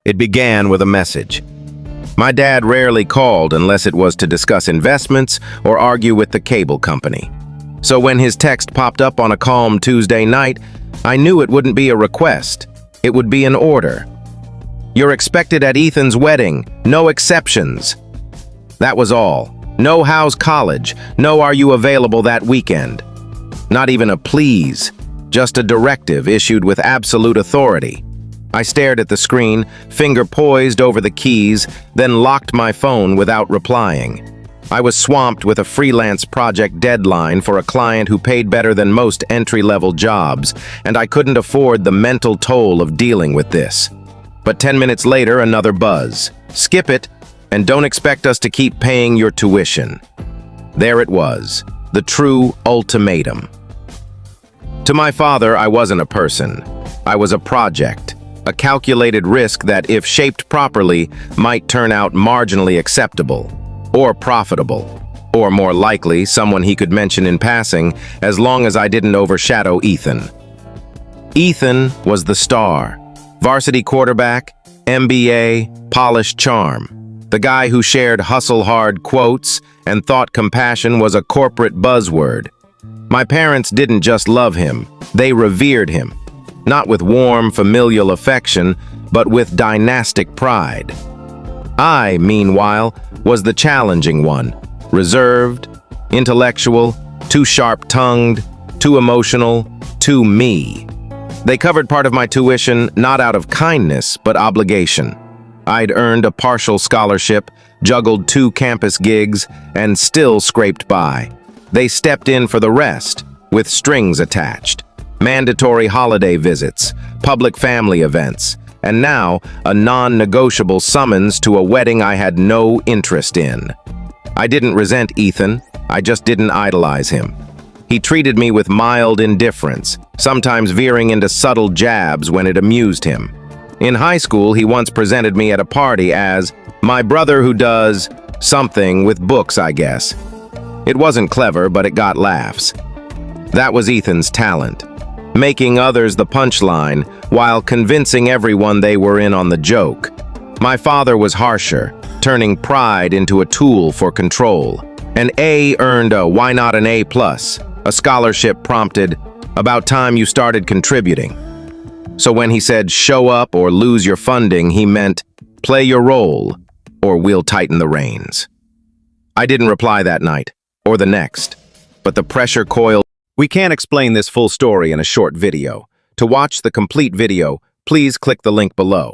It began with a message. My dad rarely called unless it was to discuss investments or argue with the cable company. So when his text popped up on a calm Tuesday night, I knew it wouldn't be a request. It would be an order. "You're expected at Ethan's wedding. No exceptions." That was all. No how's college. No are you available that weekend. Not even a please. Just a directive issued with absolute authority. I stared at the screen, finger poised over the keys, then locked my phone without replying. I was swamped with a freelance project deadline for a client who paid better than most entry-level jobs, and I couldn't afford the mental toll of dealing with this. But 10 minutes later, another buzz. "Skip it, and don't expect us to keep paying your tuition." There it was, the true ultimatum. To my father, I wasn't a person. I was a project. A calculated risk that, if shaped properly, might turn out marginally acceptable, or profitable, or more likely, someone he could mention in passing, as long as I didn't overshadow Ethan. Ethan was the star. Varsity quarterback, MBA, polished charm. The guy who shared hustle-hard quotes and thought compassion was a corporate buzzword. My parents didn't just love him, they revered him. Not with warm, familial affection, but with dynastic pride. I, meanwhile, was the challenging one. Reserved, intellectual, too sharp-tongued, too emotional, too me. They covered part of my tuition not out of kindness, but obligation. I'd earned a partial scholarship, juggled 2 campus gigs, and still scraped by. They stepped in for the rest, with strings attached. Mandatory holiday visits, public family events, and now a non-negotiable summons to a wedding I had no interest in. I didn't resent Ethan, I just didn't idolize him. He treated me with mild indifference, sometimes veering into subtle jabs when it amused him. In high school, he once presented me at a party as my brother who does something with books, I guess. It wasn't clever, but it got laughs. That was Ethan's talent. Making others the punchline while convincing everyone they were in on the joke. My father was harsher, turning pride into a tool for control. An A earned a "why not an A+." A scholarship prompted, "about time you started contributing." So when he said "show up or lose your funding," he meant "play your role or we'll tighten the reins." I didn't reply that night, or the next, but the pressure coiled. We can't explain this full story in a short video. To watch the complete video, please click the link below.